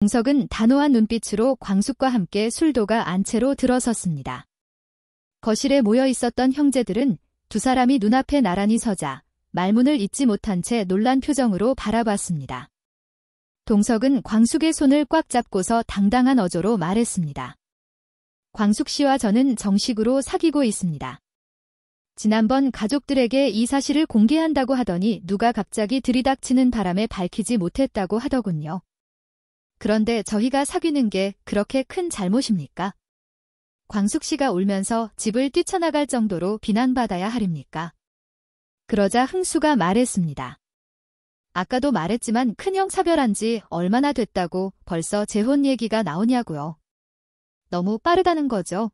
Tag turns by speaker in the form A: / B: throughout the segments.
A: 동석은 단호한 눈빛으로 광숙과 함께 술도가 안채로 들어섰습니다. 거실에 모여 있었던 형제들은 두 사람이 눈앞에 나란히 서자 말문을 잇지 못한 채 놀란 표정으로 바라봤습니다. 동석은 광숙의 손을 꽉 잡고서 당당한 어조로 말했습니다. 광숙 씨와 저는 정식으로 사귀고 있습니다. 지난번 가족들에게 이 사실을 공개한다고 하더니 누가 갑자기 들이닥치는 바람에 밝히지 못했다고 하더군요. 그런데 저희가 사귀는 게 그렇게 큰 잘못입니까? 광숙 씨가 울면서 집을 뛰쳐나갈 정도로 비난받아야 하립니까? 그러자 흥수가 말했습니다. 아까도 말했지만 큰형 사별한 지 얼마나 됐다고 벌써 재혼 얘기가 나오냐고요. 너무 빠르다는 거죠.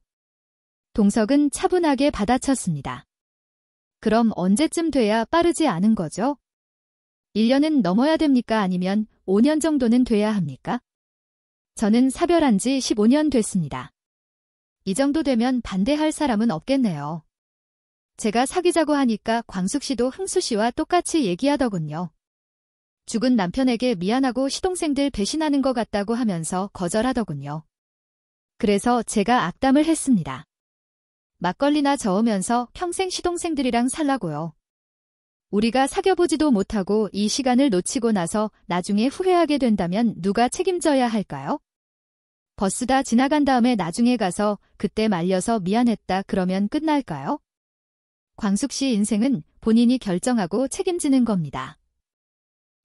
A: 동석은 차분하게 받아쳤습니다. 그럼 언제쯤 돼야 빠르지 않은 거죠? 1년은 넘어야 됩니까? 아니면 5년 정도는 돼야 합니까? 저는 사별한 지 15년 됐습니다. 이 정도 되면 반대할 사람은 없겠네요. 제가 사귀자고 하니까 광숙 씨도 흥수 씨와 똑같이 얘기하더군요. 죽은 남편에게 미안하고 시동생들 배신하는 것 같다고 하면서 거절하더군요. 그래서 제가 악담을 했습니다. 막걸리나 저으면서 평생 시동생들이랑 살라고요. 우리가 사귀어보지도 못하고 이 시간을 놓치고 나서 나중에 후회하게 된다면 누가 책임져야 할까요? 버스 다 지나간 다음에 나중에 가서 그때 말려서 미안했다 그러면 끝날까요? 광숙 씨 인생은 본인이 결정하고 책임지는 겁니다.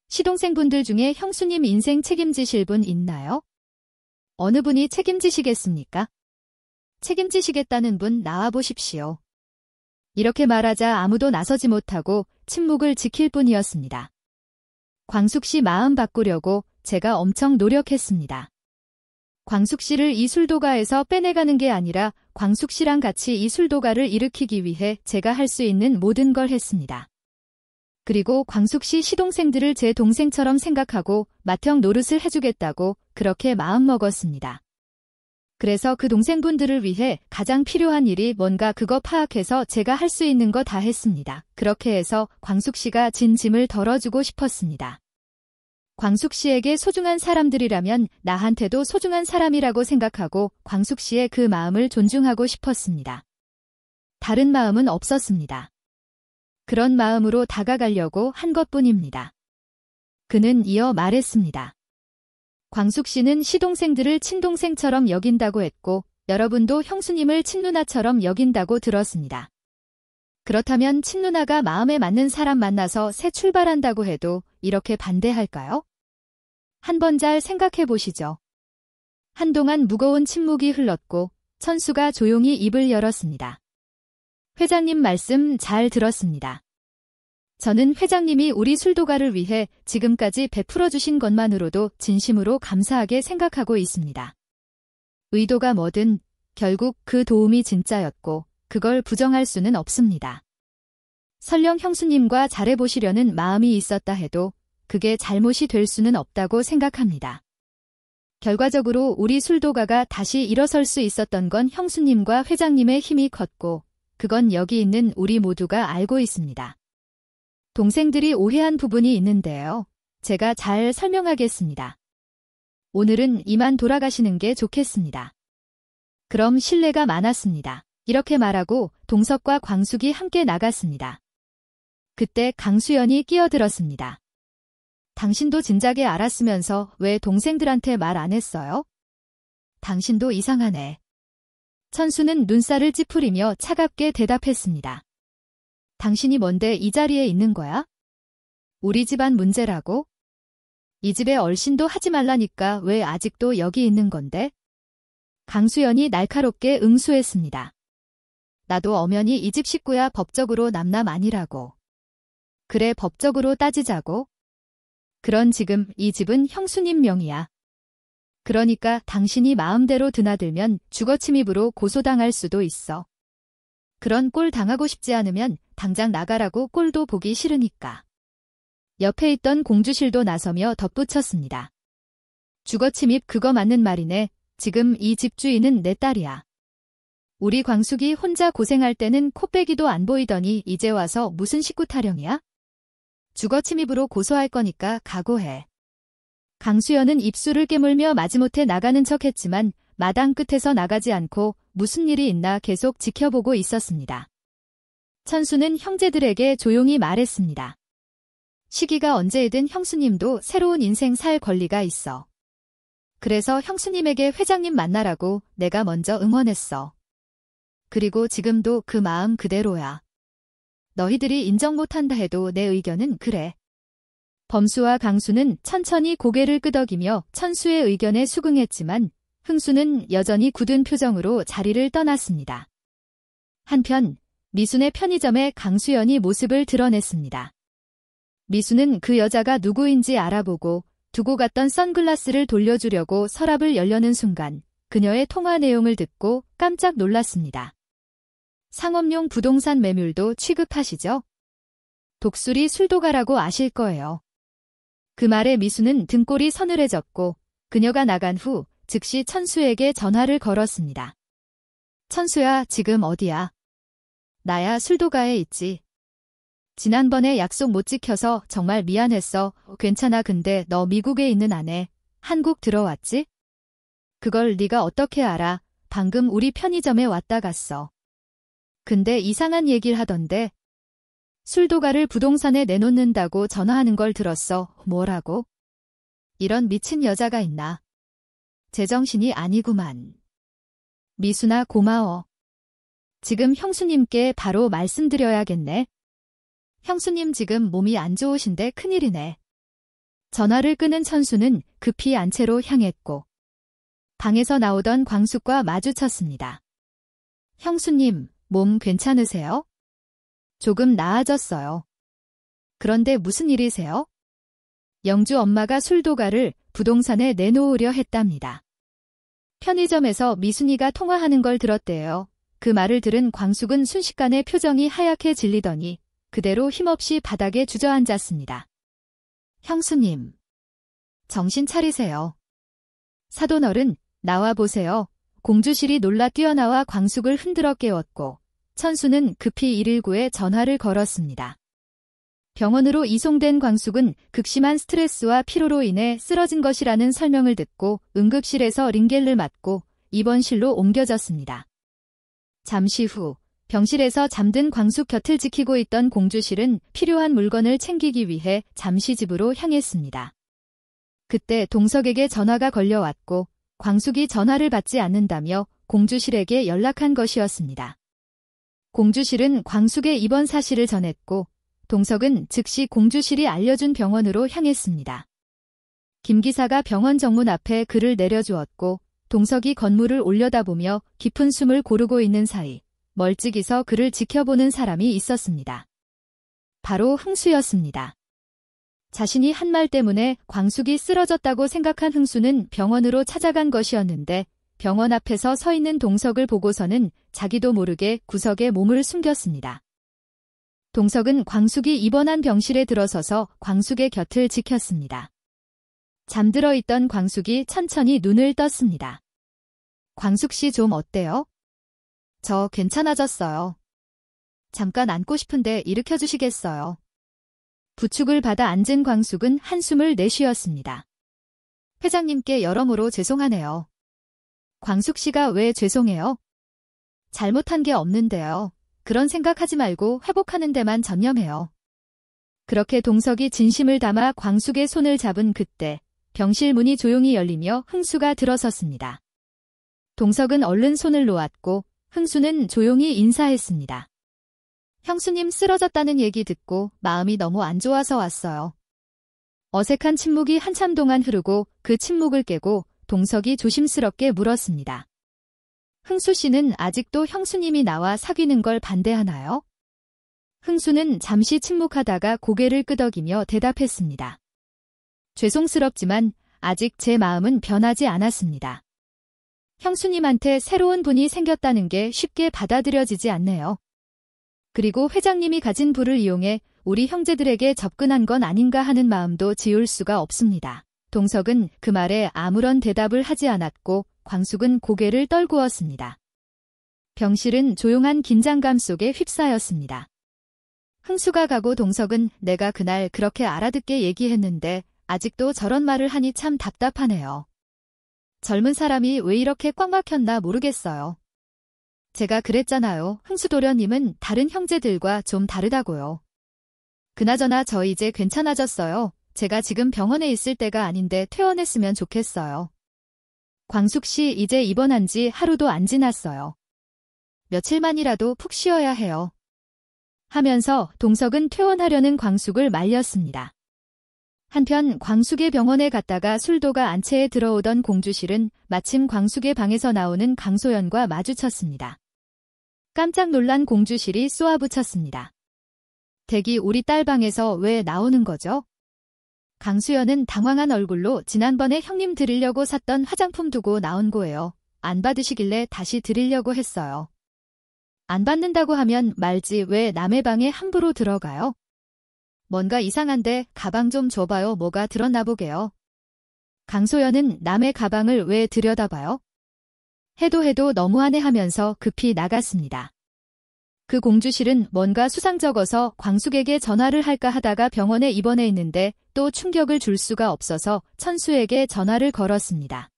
A: 시동생분들 중에 형수님 인생 책임지실 분 있나요? 어느 분이 책임지시겠습니까? 책임지시겠다는 분 나와보십시오. 이렇게 말하자 아무도 나서지 못하고 침묵을 지킬 뿐이었습니다. 광숙 씨 마음 바꾸려고 제가 엄청 노력했습니다. 광숙 씨를 이 술도가에서 빼내가는 게 아니라 광숙 씨랑 같이 이 술도가를 일으키기 위해 제가 할 수 있는 모든 걸 했습니다. 그리고 광숙 씨 시동생들을 제 동생처럼 생각하고 맏형 노릇을 해주겠다고 그렇게 마음먹었습니다. 그래서 그 동생분들을 위해 가장 필요한 일이 뭔가 그거 파악해서 제가 할 수 있는 거 다 했습니다. 그렇게 해서 광숙 씨가 진 짐을 덜어주고 싶었습니다. 광숙 씨에게 소중한 사람들이라면 나한테도 소중한 사람이라고 생각하고 광숙 씨의 그 마음을 존중하고 싶었습니다. 다른 마음은 없었습니다. 그런 마음으로 다가가려고 한 것뿐입니다. 그는 이어 말했습니다. 광숙 씨는 시동생들을 친동생처럼 여긴다고 했고 여러분도 형수님을 친누나처럼 여긴다고 들었습니다. 그렇다면 친누나가 마음에 맞는 사람 만나서 새 출발한다고 해도 이렇게 반대할까요? 한번 잘 생각해 보시죠. 한동안 무거운 침묵이 흘렀고 천수가 조용히 입을 열었습니다. 회장님 말씀 잘 들었습니다. 저는 회장님이 우리 술도가를 위해 지금까지 베풀어 주신 것만으로도 진심으로 감사하게 생각하고 있습니다. 의도가 뭐든 결국 그 도움이 진짜였고 그걸 부정할 수는 없습니다. 설령 형수님과 잘해보시려는 마음이 있었다 해도 그게 잘못이 될 수는 없다고 생각합니다. 결과적으로 우리 술도가가 다시 일어설 수 있었던 건 형수님과 회장님의 힘이 컸고 그건 여기 있는 우리 모두가 알고 있습니다. 동생들이 오해한 부분이 있는데요. 제가 잘 설명하겠습니다. 오늘은 이만 돌아가시는 게 좋겠습니다. 그럼 실례가 많았습니다. 이렇게 말하고 동석과 광숙이 함께 나갔습니다. 그때 강수연이 끼어들었습니다. 당신도 진작에 알았으면서 왜 동생들한테 말 안 했어요? 당신도 이상하네. 천수는 눈살을 찌푸리며 차갑게 대답했습니다. 당신이 뭔데 이 자리에 있는 거야? 우리 집안 문제라고? 이 집에 얼씬도 하지 말라니까 왜 아직도 여기 있는 건데? 강수연이 날카롭게 응수했습니다. 나도 엄연히 이 집 식구야. 법적으로 남남 아니라고. 그래, 법적으로 따지자고? 그런 지금 이 집은 형수님 명의야. 그러니까 당신이 마음대로 드나들면 주거침입으로 고소당할 수도 있어. 그런 꼴 당하고 싶지 않으면 당장 나가라고. 꼴도 보기 싫으니까. 옆에 있던 공주실도 나서며 덧붙였습니다. 주거침입 그거 맞는 말이네. 지금 이 집주인은 내 딸이야. 우리 광숙이 혼자 고생할 때는 코빼기도 안 보이더니 이제 와서 무슨 식구 타령이야? 주거침입으로 고소할 거니까 각오해. 강수연은 입술을 깨물며 마지못해 나가는 척했지만 마당 끝에서 나가지 않고 무슨 일이 있나 계속 지켜보고 있었습니다. 천수는 형제들에게 조용히 말했습니다. 시기가 언제이든 형수님도 새로운 인생 살 권리가 있어. 그래서 형수님에게 회장님 만나라고 내가 먼저 응원했어. 그리고 지금도 그 마음 그대로야. 너희들이 인정 못한다 해도 내 의견은 그래. 범수와 강수는 천천히 고개를 끄덕이며 천수의 의견에 수긍했지만 흥수는 여전히 굳은 표정으로 자리를 떠났습니다. 한편 미순의 편의점에 강수연이 모습을 드러냈습니다. 미순은 그 여자가 누구인지 알아보고 두고 갔던 선글라스를 돌려주려고 서랍을 열려는 순간 그녀의 통화 내용을 듣고 깜짝 놀랐습니다. 상업용 부동산 매물도 취급하시죠? 독수리 술도가라고 아실 거예요. 그 말에 미수는 등골이 서늘해졌고 그녀가 나간 후 즉시 천수에게 전화를 걸었습니다. 천수야, 지금 어디야? 나야 술도가에 있지. 지난번에 약속 못 지켜서 정말 미안했어. 괜찮아. 근데 너 미국에 있는 아내 한국 들어왔지? 그걸 네가 어떻게 알아? 방금 우리 편의점에 왔다 갔어. 근데 이상한 얘기를 하던데. 술도가를 부동산에 내놓는다고 전화하는 걸 들었어. 뭐라고? 이런 미친 여자가 있나? 제정신이 아니구만. 미순아, 고마워. 지금 형수님께 바로 말씀드려야겠네. 형수님 지금 몸이 안 좋으신데 큰일이네. 전화를 끄는 천수는 급히 안채로 향했고 방에서 나오던 광숙과 마주쳤습니다. 형수님, 몸 괜찮으세요? 조금 나아졌어요. 그런데 무슨 일이세요? 영주 엄마가 술도가를 부동산에 내놓으려 했답니다. 편의점에서 미순이가 통화하는 걸 들었대요. 그 말을 들은 광숙은 순식간에 표정이 하얗게 질리더니 그대로 힘없이 바닥에 주저앉았습니다. 형수님, 정신 차리세요. 사돈어른, 나와 보세요. 공주실이 놀라 뛰어나와 광숙을 흔들어 깨웠고 천수는 급히 119에 전화를 걸었습니다. 병원으로 이송된 광숙은 극심한 스트레스와 피로로 인해 쓰러진 것이라는 설명을 듣고 응급실에서 링겔을 맞고 입원실로 옮겨졌습니다. 잠시 후 병실에서 잠든 광숙 곁을 지키고 있던 공주실은 필요한 물건을 챙기기 위해 잠시 집으로 향했습니다. 그때 동석에게 전화가 걸려왔고 광숙이 전화를 받지 않는다며 공주실에게 연락한 것이었습니다. 공주실은 광숙의 입원 사실을 전했고 동석은 즉시 공주실이 알려준 병원으로 향했습니다. 김 기사가 병원 정문 앞에 글을 내려주었고 동석이 건물을 올려다보며 깊은 숨을 고르고 있는 사이 멀찍이서 그를 지켜보는 사람이 있었습니다. 바로 흥수였습니다. 자신이 한 말 때문에 광숙이 쓰러졌다고 생각한 흥수는 병원으로 찾아간 것이었는데 병원 앞에서 서 있는 동석을 보고서는 자기도 모르게 구석에 몸을 숨겼습니다. 동석은 광숙이 입원한 병실에 들어서서 광숙의 곁을 지켰습니다. 잠들어 있던 광숙이 천천히 눈을 떴습니다. 광숙 씨 좀 어때요? 저 괜찮아졌어요. 잠깐 앉고 싶은데 일으켜 주시겠어요? 부축을 받아 앉은 광숙은 한숨을 내쉬었습니다. 회장님께 여러모로 죄송하네요. 광숙 씨가 왜 죄송해요? 잘못한 게 없는데요. 그런 생각하지 말고 회복하는 데만 전념해요. 그렇게 동석이 진심을 담아 광숙의 손을 잡은 그때 병실 문이 조용히 열리며 흥수가 들어섰습니다. 동석은 얼른 손을 놓았고 흥수는 조용히 인사했습니다. 형수님 쓰러졌다는 얘기 듣고 마음이 너무 안 좋아서 왔어요. 어색한 침묵이 한참 동안 흐르고 그 침묵을 깨고 동석이 조심스럽게 물었습니다. 흥수 씨는 아직도 형수님이 나와 사귀는 걸 반대하나요? 흥수는 잠시 침묵하다가 고개를 끄덕이며 대답했습니다. 죄송스럽지만 아직 제 마음은 변하지 않았습니다. 형수님한테 새로운 분이 생겼다는 게 쉽게 받아들여지지 않네요. 그리고 회장님이 가진 부를 이용해 우리 형제들에게 접근한 건 아닌가 하는 마음도 지울 수가 없습니다. 동석은 그 말에 아무런 대답을 하지 않았고 광숙은 고개를 떨구었습니다. 병실은 조용한 긴장감 속에 휩싸였습니다. 흥수가 가고 동석은 내가 그날 그렇게 알아듣게 얘기했는데 아직도 저런 말을 하니 참 답답하네요. 젊은 사람이 왜 이렇게 꽉 막혔나 모르겠어요. 제가 그랬잖아요. 흥수도련님은 다른 형제들과 좀 다르다고요. 그나저나 저 이제 괜찮아졌어요. 제가 지금 병원에 있을 때가 아닌데 퇴원했으면 좋겠어요. 광숙 씨 이제 입원한 지 하루도 안 지났어요. 며칠만이라도 푹 쉬어야 해요. 하면서 동석은 퇴원하려는 광숙을 말렸습니다. 한편 광숙의 병원에 갔다가 술도가 안채에 들어오던 공주실은 마침 광숙의 방에서 나오는 강소연과 마주쳤습니다. 깜짝 놀란 공주실이 쏘아붙였습니다. 댁이 우리 딸 방에서 왜 나오는 거죠? 강수연은 당황한 얼굴로 지난번에 형님 드리려고 샀던 화장품 두고 나온 거예요. 안 받으시길래 다시 드리려고 했어요. 안 받는다고 하면 말지 왜 남의 방에 함부로 들어가요? 뭔가 이상한데 가방 좀 줘봐요. 뭐가 들었나 보게요. 강소연은 남의 가방을 왜 들여다봐요? 해도 너무하네 하면서 급히 나갔습니다. 그 공주실은 뭔가 수상쩍어서 광숙에게 전화를 할까 하다가 병원에 입원해 있는데 또 충격을 줄 수가 없어서 천수에게 전화를 걸었습니다.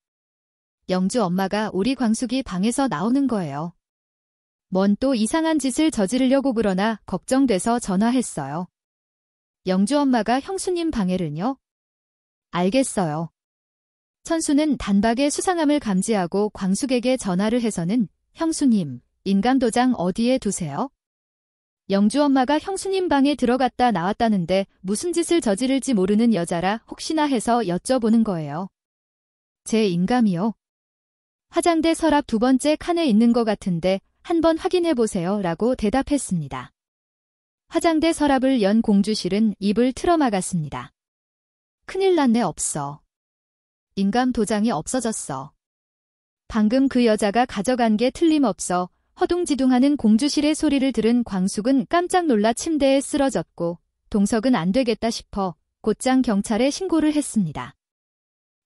A: 영주 엄마가 우리 광숙이 방에서 나오는 거예요. 뭔 또 이상한 짓을 저지르려고 그러나 걱정돼서 전화했어요. 영주 엄마가 형수님 방에는요? 알겠어요. 천수는 단박에 수상함을 감지하고 광숙에게 전화를 해서는 형수님, 인감도장 어디에 두세요? 영주 엄마가 형수님 방에 들어갔다 나왔다는데 무슨 짓을 저지를지 모르는 여자라 혹시나 해서 여쭤보는 거예요. 제 인감이요? 화장대 서랍 2번째 칸에 있는 것 같은데 한번 확인해보세요 라고 대답했습니다. 화장대 서랍을 연 공주실은 입을 틀어막았습니다. 큰일 났네. 없어. 인감 도장이 없어졌어. 방금 그 여자가 가져간 게 틀림없어. 허둥지둥하는 공주실의 소리를 들은 광숙은 깜짝 놀라 침대에 쓰러졌고 동석은 안 되겠다 싶어 곧장 경찰에 신고를 했습니다.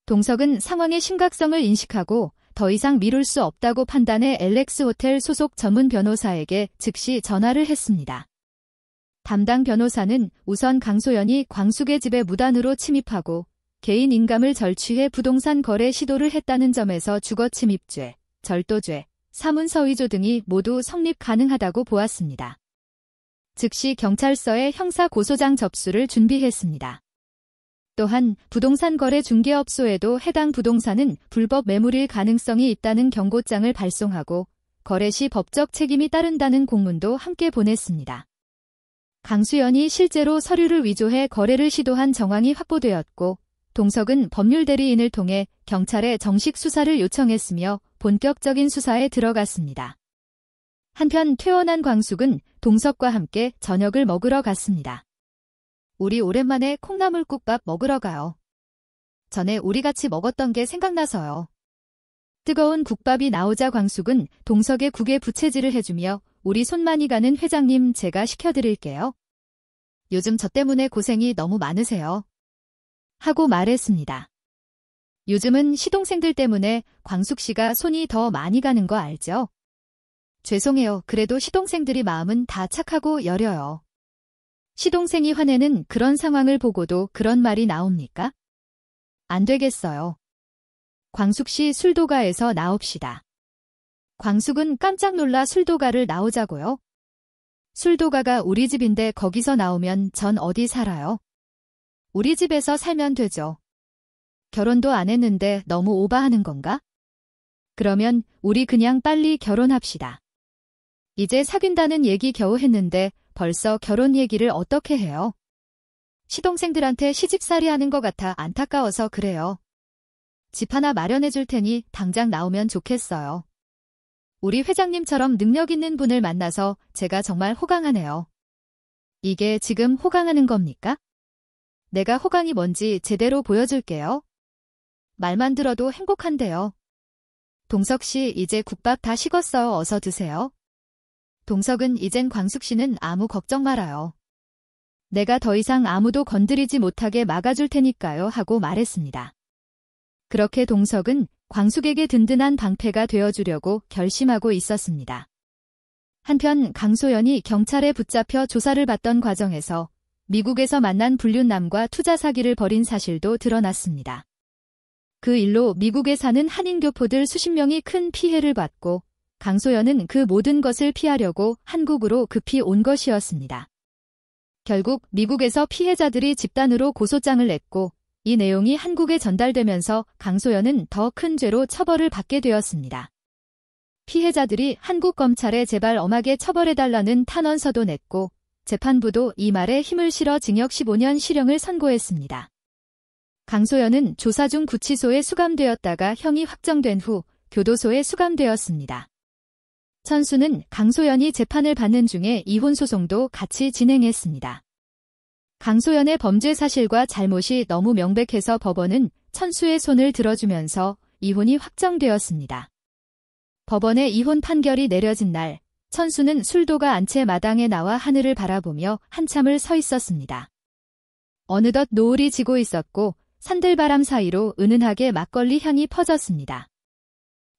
A: 동석은 상황의 심각성을 인식하고 더 이상 미룰 수 없다고 판단해 LX 호텔 소속 전문 변호사에게 즉시 전화를 했습니다. 담당 변호사는 우선 강소연이 광숙의 집에 무단으로 침입하고 개인 인감을 절취해 부동산 거래 시도를 했다는 점에서 주거침입죄, 절도죄, 사문서위조 등이 모두 성립 가능하다고 보았습니다. 즉시 경찰서에 형사고소장 접수를 준비했습니다. 또한 부동산 거래 중개업소에도 해당 부동산은 불법 매물일 가능성이 있다는 경고장을 발송하고 거래 시 법적 책임이 따른다는 공문도 함께 보냈습니다. 강수연이 실제로 서류를 위조해 거래를 시도한 정황이 확보되었고 동석은 법률대리인을 통해 경찰에 정식 수사를 요청했으며 본격적인 수사에 들어갔습니다. 한편 퇴원한 광숙은 동석과 함께 저녁을 먹으러 갔습니다. 우리 오랜만에 콩나물국밥 먹으러 가요. 전에 우리 같이 먹었던 게 생각나서요. 뜨거운 국밥이 나오자 광숙은 동석의 국에 부채질을 해주며 우리 손 많이 가는 회장님 제가 시켜드릴게요. 요즘 저 때문에 고생이 너무 많으세요. 하고 말했습니다. 요즘은 시동생들 때문에 광숙 씨가 손이 더 많이 가는 거 알죠? 죄송해요. 그래도 시동생들이 마음은 다 착하고 여려요. 시동생이 화내는 그런 상황을 보고도 그런 말이 나옵니까? 안 되겠어요. 광숙 씨 술도가에서 나옵시다. 광숙은 깜짝 놀라 술도가를 나오자고요? 술도가가 우리 집인데 거기서 나오면 전 어디 살아요? 우리 집에서 살면 되죠. 결혼도 안 했는데 너무 오바하는 건가? 그러면 우리 그냥 빨리 결혼합시다. 이제 사귄다는 얘기 겨우 했는데 벌써 결혼 얘기를 어떻게 해요? 시동생들한테 시집살이 하는 것 같아 안타까워서 그래요. 집 하나 마련해 줄 테니 당장 나오면 좋겠어요. 우리 회장님처럼 능력 있는 분을 만나서 제가 정말 호강하네요. 이게 지금 호강하는 겁니까? 내가 호강이 뭔지 제대로 보여줄게요. 말만 들어도 행복한데요. 동석 씨 이제 국밥 다 식었어요. 어서 드세요. 동석은 이젠 광숙 씨는 아무 걱정 말아요. 내가 더 이상 아무도 건드리지 못하게 막아줄 테니까요 하고 말했습니다. 그렇게 동석은 광숙에게 든든한 방패가 되어주려고 결심하고 있었습니다. 한편 강소연이 경찰에 붙잡혀 조사를 받던 과정에서 미국에서 만난 불륜남과 투자 사기를 벌인 사실도 드러났습니다. 그 일로 미국에 사는 한인교포들 수십 명이 큰 피해를 받고 강소연은 그 모든 것을 피하려고 한국으로 급히 온 것이었습니다. 결국 미국에서 피해자들이 집단으로 고소장을 냈고 이 내용이 한국에 전달되면서 강소연은 더 큰 죄로 처벌을 받게 되었습니다. 피해자들이 한국 검찰에 제발 엄하게 처벌해달라는 탄원서도 냈고 재판부도 이 말에 힘을 실어 징역 15년 실형을 선고했습니다. 강소연은 조사 중 구치소에 수감되었다가 형이 확정된 후 교도소에 수감되었습니다. 천수는 강소연이 재판을 받는 중에 이혼 소송도 같이 진행했습니다. 강소연의 범죄 사실과 잘못이 너무 명백해서 법원은 천수의 손을 들어주면서 이혼이 확정되었습니다. 법원의 이혼 판결이 내려진 날, 천수는 술도가 안 채 마당에 나와 하늘을 바라보며 한참을 서 있었습니다. 어느덧 노을이 지고 있었고 산들바람 사이로 은은하게 막걸리 향이 퍼졌습니다.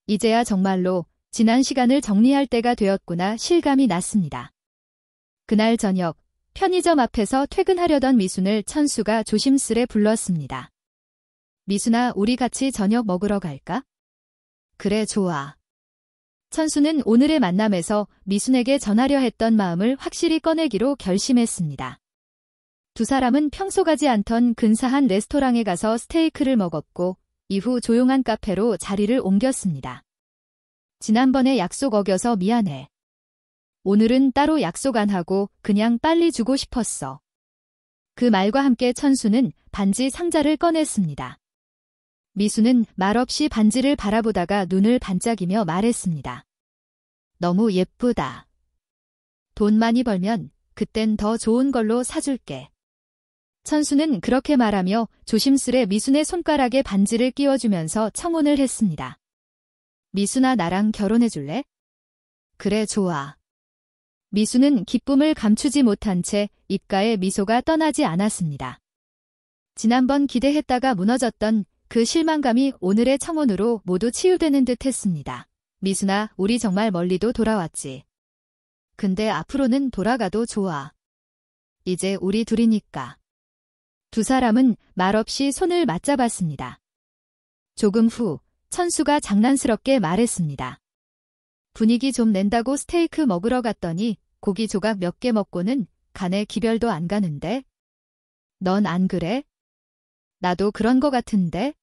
A: 이제야 정말로 지난 시간을 정리할 때가 되었구나 실감이 났습니다. 그날 저녁, 편의점 앞에서 퇴근하려던 미순을 천수가 조심스레 불렀습니다. 미순아, 우리 같이 저녁 먹으러 갈까? 그래, 좋아. 천수는 오늘의 만남에서 미순에게 전하려 했던 마음을 확실히 꺼내기로 결심했습니다. 두 사람은 평소 가지 않던 근사한 레스토랑에 가서 스테이크를 먹었고 이후 조용한 카페로 자리를 옮겼습니다. 지난번에 약속 어겨서 미안해. 오늘은 따로 약속 안 하고 그냥 빨리 주고 싶었어. 그 말과 함께 천수는 반지 상자를 꺼냈습니다. 미수는 말없이 반지를 바라보다가 눈을 반짝이며 말했습니다. 너무 예쁘다. 돈 많이 벌면 그땐 더 좋은 걸로 사줄게. 천수는 그렇게 말하며 조심스레 미순의 손가락에 반지를 끼워주면서 청혼을 했습니다. 미순아, 나랑 결혼해줄래? 그래, 좋아. 미순은 기쁨을 감추지 못한 채 입가에 미소가 떠나지 않았습니다. 지난번 기대했다가 무너졌던 그 실망감이 오늘의 청혼으로 모두 치유되는 듯 했습니다. 미순아, 우리 정말 멀리도 돌아왔지. 근데 앞으로는 돌아가도 좋아. 이제 우리 둘이니까. 두 사람은 말없이 손을 맞잡았습니다. 조금 후 천수가 장난스럽게 말했습니다. 분위기 좀 낸다고 스테이크 먹으러 갔더니 고기 조각 몇 개 먹고는 간에 기별도 안 가는데? 넌 안 그래? 나도 그런 거 같은데?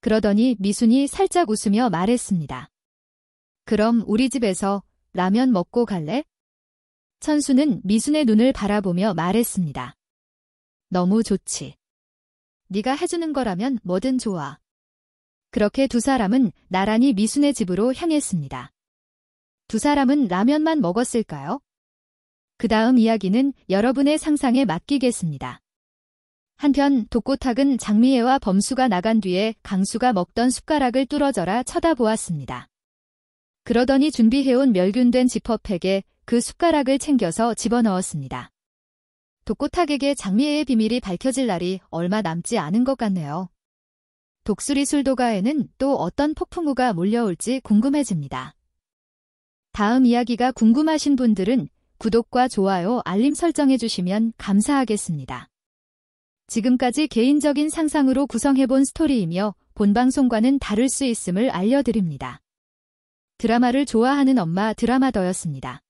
A: 그러더니 미순이 살짝 웃으며 말했습니다. 그럼 우리 집에서 라면 먹고 갈래? 천수는 미순의 눈을 바라보며 말했습니다. 너무 좋지. 네가 해주는 거라면 뭐든 좋아. 그렇게 두 사람은 나란히 미순의 집으로 향했습니다. 두 사람은 라면만 먹었을까요? 그 다음 이야기는 여러분의 상상에 맡기겠습니다. 한편 독고탁은 장미애와 범수가 나간 뒤에 강수가 먹던 숟가락을 뚫어져라 쳐다보았습니다. 그러더니 준비해온 멸균된 지퍼팩에 그 숟가락을 챙겨서 집어넣었습니다. 독고탁에게 장미애의 비밀이 밝혀질 날이 얼마 남지 않은 것 같네요. 독수리 술도가에는 또 어떤 폭풍우가 몰려올지 궁금해집니다. 다음 이야기가 궁금하신 분들은 구독과 좋아요, 알림 설정해주시면 감사하겠습니다. 지금까지 개인적인 상상으로 구성해본 스토리이며 본방송과는 다를 수 있음을 알려드립니다. 드라마를 좋아하는 엄마 드라마더였습니다.